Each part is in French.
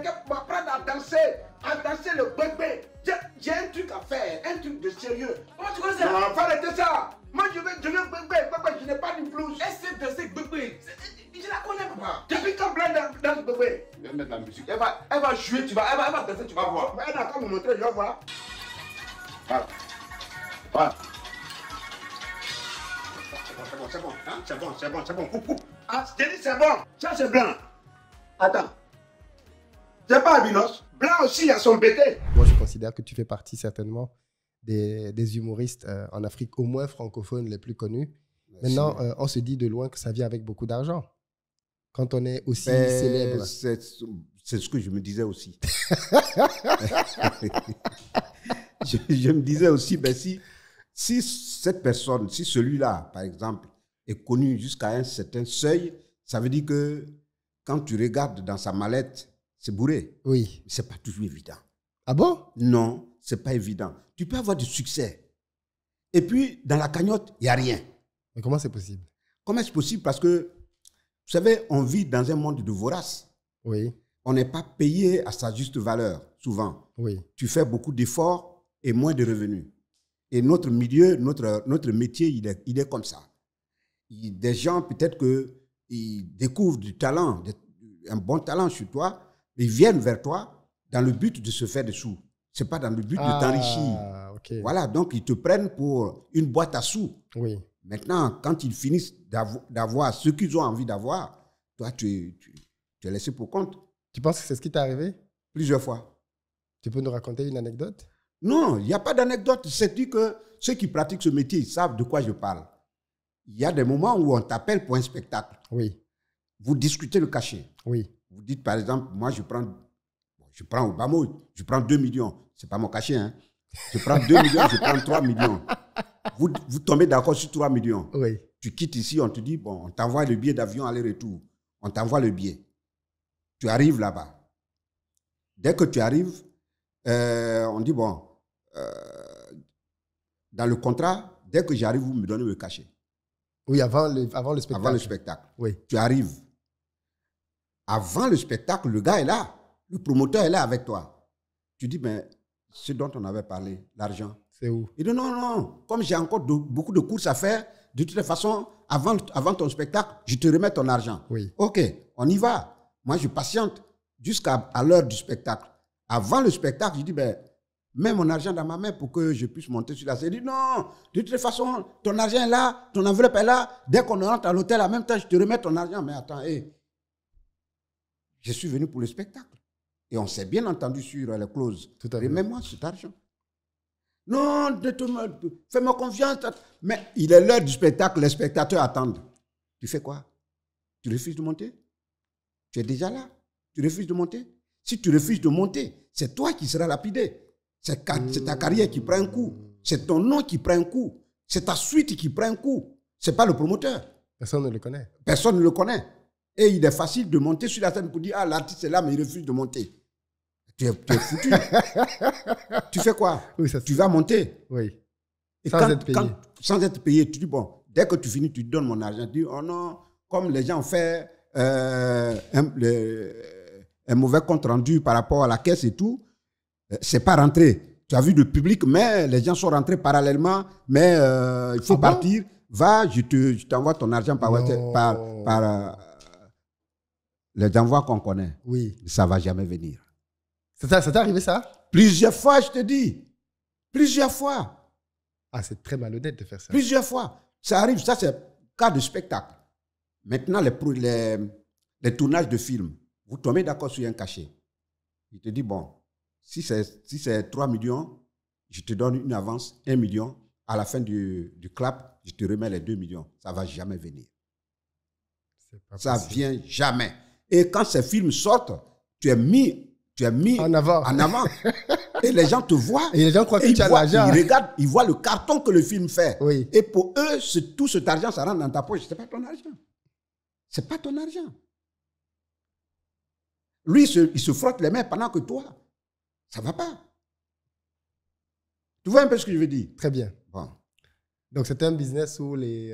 gars m'apprendre à danser le bébé. J'ai un truc à faire, un truc de sérieux. Comment tu connais ça? Non, faut arrêter ça. Moi, je veux bébé, je n'ai pas du blues. Elle sait danser bébé. Je la connais, papa. Depuis quand Blanc danse bébé? Je vais mettre la musique. Elle va jouer, elle va danser, tu vas voir. Elle n'a qu'à me montrer, je vais voir. Voilà. Voilà. C'est bon, hein? C'est bon. Coupe. Ah, je dis c'est bon. Ça, c'est blanc. Attends. C'est pas albinos. Blanc aussi, il a son bêté. Moi, je considère que tu fais partie certainement des humoristes en Afrique, au moins francophones, les plus connus. Merci. Maintenant, on se dit de loin que ça vient avec beaucoup d'argent. Quand on est aussi célèbre. C'est ce que je me disais aussi. je me disais aussi, ben si cette personne, si celui-là, par exemple, est connu jusqu'à un certain seuil, ça veut dire que quand tu regardes dans sa mallette, c'est bourré. Oui. Ce n'est pas toujours évident. Ah bon? Non, ce n'est pas évident. Tu peux avoir du succès. Et puis, dans la cagnotte, il n'y a rien. Mais comment c'est possible? Comment c'est possible? Parce que, vous savez, on vit dans un monde de voraces. Oui. On n'est pas payé à sa juste valeur, souvent. Oui. Tu fais beaucoup d'efforts et moins de revenus. Et notre milieu, notre métier, il est comme ça. Des gens, peut-être qu'ils découvrent du talent, un bon talent sur toi, ils viennent vers toi dans le but de se faire des sous. Ce n'est pas dans le but de t'enrichir. Okay. Voilà, donc ils te prennent pour une boîte à sous. Oui. Maintenant, quand ils finissent d'avoir ce qu'ils ont envie d'avoir, toi, tu es laissé pour compte. Tu penses que c'est ce qui t'est arrivé? Plusieurs fois. Tu peux nous raconter une anecdote? Non, il n'y a pas d'anecdote. C'est dit que ceux qui pratiquent ce métier, ils savent de quoi je parle. Il y a des moments où on t'appelle pour un spectacle. Oui. Vous discutez le cachet. Oui. Vous dites, par exemple, moi, je prends Obama, je prends 2 millions. Ce n'est pas mon cachet, hein. Je prends 2 millions, je prends 3 millions. Vous tombez d'accord sur 3 millions. Oui. Tu quittes ici, on te dit, bon, on t'envoie le billet d'avion aller-retour. On t'envoie le billet. Tu arrives là-bas. Dès que tu arrives, on dit, bon, dans le contrat, dès que j'arrive, vous me donnez le cachet. Oui, avant le spectacle. Avant le spectacle. Oui. Tu arrives. Avant le spectacle, le gars est là. Le promoteur est là avec toi. Tu dis, mais ce dont on avait parlé, l'argent. C'est où? Il dit, non. Comme j'ai encore beaucoup de courses à faire, de toute façon, avant ton spectacle, je te remets ton argent. Oui. OK, on y va. Moi, je patiente jusqu'à l'heure du spectacle. Avant le spectacle, je dis, ben, mets mon argent dans ma main pour que je puisse monter sur la scène. Il dit, non, de toute façon, ton argent est là, ton enveloppe est là. Dès qu'on rentre à l'hôtel, en même temps, je te remets ton argent. Mais attends, je suis venu pour le spectacle. Et on s'est bien entendu sur les clauses. Remets-moi cet argent. Non, fais-moi confiance. Mais il est l'heure du spectacle, les spectateurs attendent. Tu fais quoi? Tu refuses de monter? Tu es déjà là. Tu refuses de monter? Si tu refuses de monter, c'est toi qui seras lapidé. C'est ta carrière qui prend un coup. C'est ton nom qui prend un coup. C'est ta suite qui prend un coup. Ce n'est pas le promoteur. Personne ne le connaît. Personne ne le connaît. Et il est facile de monter sur la scène pour dire, ah, l'artiste est là, mais il refuse de monter. Tu es foutu. Tu fais quoi? Oui, tu vas monter. Oui. Et sans être payé. Sans être payé. Tu dis, bon, dès que tu finis, tu donnes mon argent. Tu dis, oh non, comme les gens ont fait un mauvais compte rendu par rapport à la caisse et tout, c'est pas rentré. Tu as vu le public, mais les gens sont rentrés parallèlement, mais il faut partir. Va, je t'envoie ton argent par les envois qu'on connaît. Oui. Ça ne va jamais venir. Ça t'est arrivé ça? Plusieurs fois, je te dis. Plusieurs fois. Ah, c'est très malhonnête de faire ça. Plusieurs fois. Ça arrive, ça c'est cas de spectacle. Maintenant, les tournages de films, vous tombez d'accord sur un cachet. Il te dit, bon, si c'est 3 millions, je te donne une avance, 1 million. À la fin du clap, je te remets les 2 millions. Ça ne va jamais venir. Ça ne vient jamais. Et quand ces films sortent, tu es mis en avant. Et les gens te voient. Et les gens croient que tu as l'argent. Ils regardent, ils voient le carton que le film fait. Oui. Et pour eux, tout cet argent, ça rentre dans ta poche. Ce n'est pas ton argent. Ce n'est pas ton argent. Lui, il se frotte les mains pendant que toi, ça ne va pas. Tu vois un peu ce que je veux dire? Très bien. Bon. Donc, c'est un business où les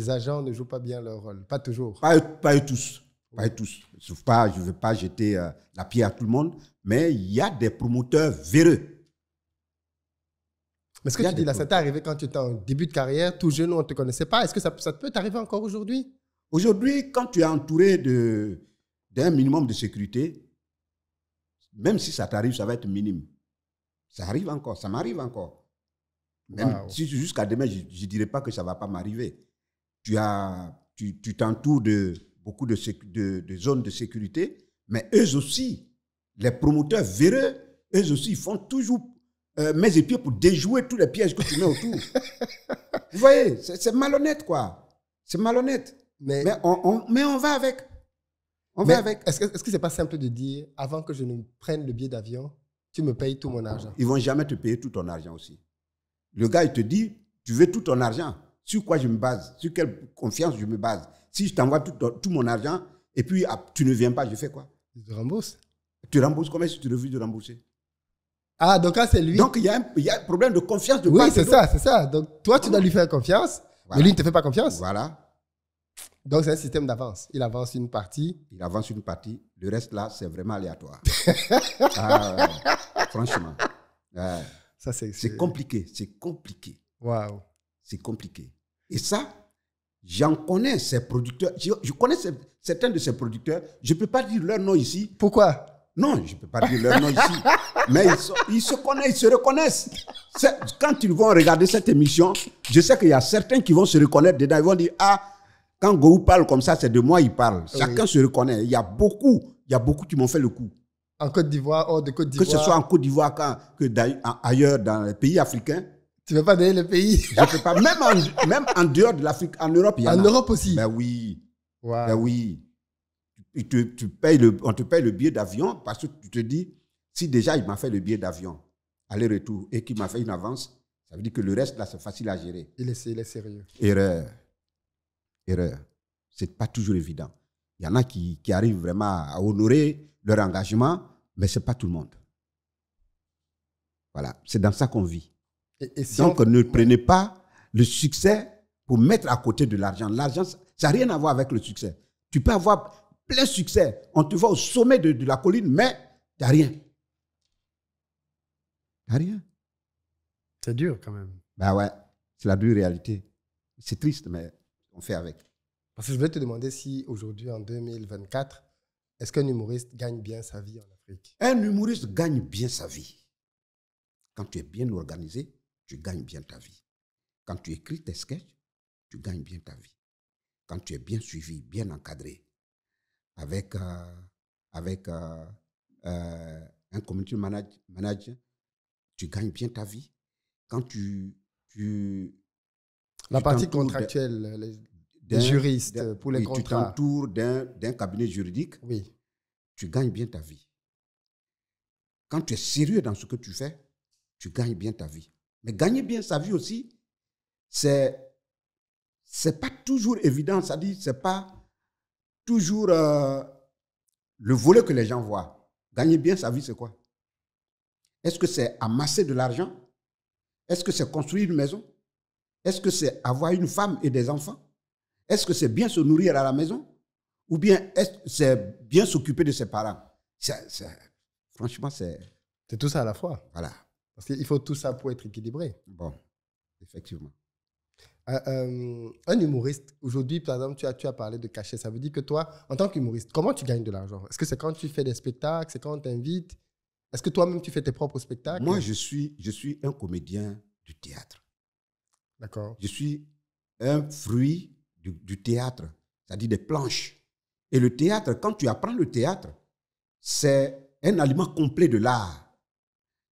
agents ne jouent pas bien leur rôle. Pas toujours. Pas eux tous. Pas tous. Je ne veux pas jeter la pierre à tout le monde, mais il y a des promoteurs véreux. Mais ce que tu dis là, ça t'est arrivé quand tu étais en début de carrière, tout jeune, on ne te connaissait pas. Est-ce que ça peut t'arriver encore aujourd'hui? Aujourd'hui, quand tu es entouré d'un minimum de sécurité, même si ça t'arrive, ça va être minime. Ça arrive encore, ça m'arrive encore. Même si jusqu'à demain, je ne dirais pas que ça ne va pas m'arriver. Tu t'entoures de beaucoup de zones de sécurité, mais eux aussi, les promoteurs véreux, eux aussi, ils font toujours mes épieds pour déjouer tous les pièges que tu mets autour. Vous voyez, c'est malhonnête, quoi. C'est malhonnête. Mais on va avec. On va avec. Est-ce que c'est pas simple de dire, avant que je ne prenne le billet d'avion, tu me payes tout mon argent? Ils vont jamais te payer tout ton argent aussi. Le gars, il te dit, tu veux tout ton argent. Sur quoi je me base? Sur quelle confiance je me base? Si je t'envoie tout mon argent et puis tu ne viens pas, je fais quoi? Tu te rembourses? Tu rembourses combien si tu refuses de rembourser? Ah, donc là, c'est lui. Donc, il y a un problème de confiance de oui, part et c'est d'autre. ça, c'est ça. Donc, toi, tu dois lui faire confiance, Voilà. mais lui, il ne te fait pas confiance. Voilà. Donc, c'est un système d'avance. Il avance une partie. Il avance une partie. Le reste, là, c'est vraiment aléatoire. Franchement. Ça, c'est compliqué. C'est compliqué. Waouh. C'est compliqué. Et ça, j'en connais ces producteurs. Je connais certains de ces producteurs. Je ne peux pas dire leur nom ici. Pourquoi? Non, je ne peux pas dire leur nom ici. Mais ils se connaissent, ils se reconnaissent. Quand ils vont regarder cette émission, je sais qu'il y a certains qui vont se reconnaître dedans. Ils vont dire, ah, quand Gou parle comme ça, c'est de moi il parle. Chacun se reconnaît. Il y a beaucoup qui m'ont fait le coup. En Côte d'Ivoire, hors de Côte d'Ivoire. Que ce soit en Côte d'Ivoire ailleurs dans les pays africains. Tu ne veux pas donner le pays? Je ne peux pas. Même en dehors de l'Afrique, en Europe, il y en a. En Europe aussi? Ben oui. Wow. Ben oui. On te paye le billet d'avion parce que tu te dis, si déjà il m'a fait le billet d'avion, aller-retour, et qu'il m'a fait une avance, ça veut dire que le reste, là, c'est facile à gérer. Il est sérieux. Erreur. Ce n'est pas toujours évident. Il y en a qui arrivent vraiment à honorer leur engagement, mais ce n'est pas tout le monde. Voilà, c'est dans ça qu'on vit. Et si donc, ne prenez pas le succès pour mettre à côté de l'argent. L'argent, ça n'a rien à voir avec le succès. Tu peux avoir plein succès. On te voit au sommet de la colline, mais tu n'as rien. Tu n'as rien. C'est dur quand même. Ben ouais, c'est la dure réalité. C'est triste, mais on fait avec. Parce que je voulais te demander si aujourd'hui, en 2024, est-ce qu'un humoriste gagne bien sa vie en Afrique? Un humoriste gagne bien sa vie. Quand tu es bien organisé, tu gagnes bien ta vie. Quand tu écris tes sketchs, tu gagnes bien ta vie. Quand tu es bien suivi, bien encadré, avec un community manager, tu gagnes bien ta vie. Quand la partie contractuelle, des juristes pour les contrats. Tu t'entoures d'un cabinet juridique, oui. Tu gagnes bien ta vie. Quand tu es sérieux dans ce que tu fais, tu gagnes bien ta vie. Mais gagner bien sa vie aussi, c'est pas toujours évident. C'est-à-dire, c'est pas toujours le volet que les gens voient. Gagner bien sa vie, c'est quoi? Est-ce que c'est amasser de l'argent? Est-ce que c'est construire une maison? Est-ce que c'est avoir une femme et des enfants? Est-ce que c'est bien se nourrir à la maison? Ou bien est-ce que c'est bien s'occuper de ses parents? Franchement, c'est tout ça à la fois. Voilà. Parce qu'il faut tout ça pour être équilibré. Bon, effectivement. Un humoriste, aujourd'hui, par exemple, tu as parlé de cachet. Ça veut dire que toi, en tant qu'humoriste, comment tu gagnes de l'argent? Est-ce que c'est quand tu fais des spectacles? C'est quand on t'invite? Est-ce que toi-même, tu fais tes propres spectacles? Moi, je suis un comédien du théâtre. D'accord. Je suis un fruit du théâtre, c'est-à-dire des planches. Et le théâtre, quand tu apprends le théâtre, c'est un aliment complet de l'art.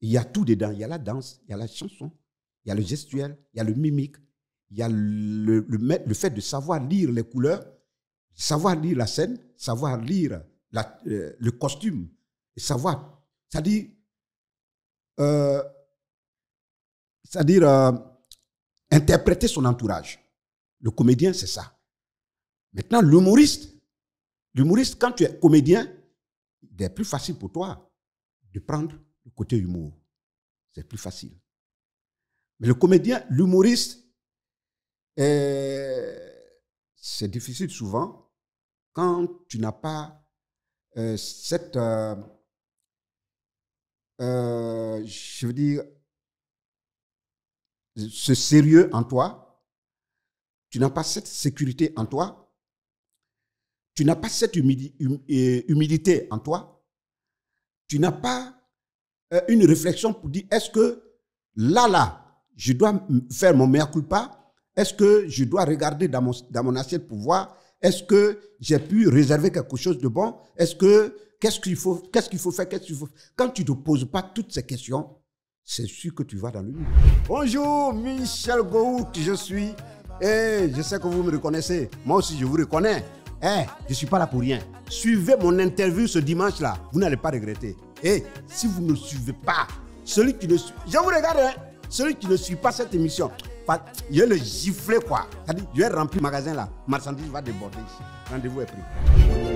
Il y a tout dedans. Il y a la danse, il y a la chanson, il y a le gestuel, il y a le mimique, il y a le fait de savoir lire les couleurs, savoir lire la scène, savoir lire le costume, et savoir, c'est-à-dire interpréter son entourage. Le comédien, c'est ça. Maintenant, l'humoriste, quand tu es comédien, il est plus facile pour toi de prendre le côté humour. C'est plus facile. Mais le comédien, l'humoriste, c'est difficile souvent quand tu n'as pas cette, je veux dire, ce sérieux en toi, tu n'as pas cette sécurité en toi, tu n'as pas cette humilité en toi, tu n'as pas une réflexion pour dire, est-ce que là, je dois faire mon mea culpa? Est-ce que je dois regarder dans mon assiette pour voir? Est-ce que j'ai pu réserver quelque chose de bon? Qu'est-ce qu'il faut faire? Quand tu ne te poses pas toutes ces questions, c'est sûr que tu vas dans le mur. Bonjour, Michel Gohout, je suis. Et je sais que vous me reconnaissez. Moi aussi, je vous reconnais. Je ne suis pas là pour rien. Suivez mon interview ce dimanche-là. Vous n'allez pas regretter. Et si vous ne suivez pas, celui qui ne suit... Je vous regarde, hein? Celui qui ne suit pas cette émission, je vais le gifler, quoi. C'est-à-dire, je vais remplir le magasin là. Marchandise va déborder ici. Rendez-vous est pris.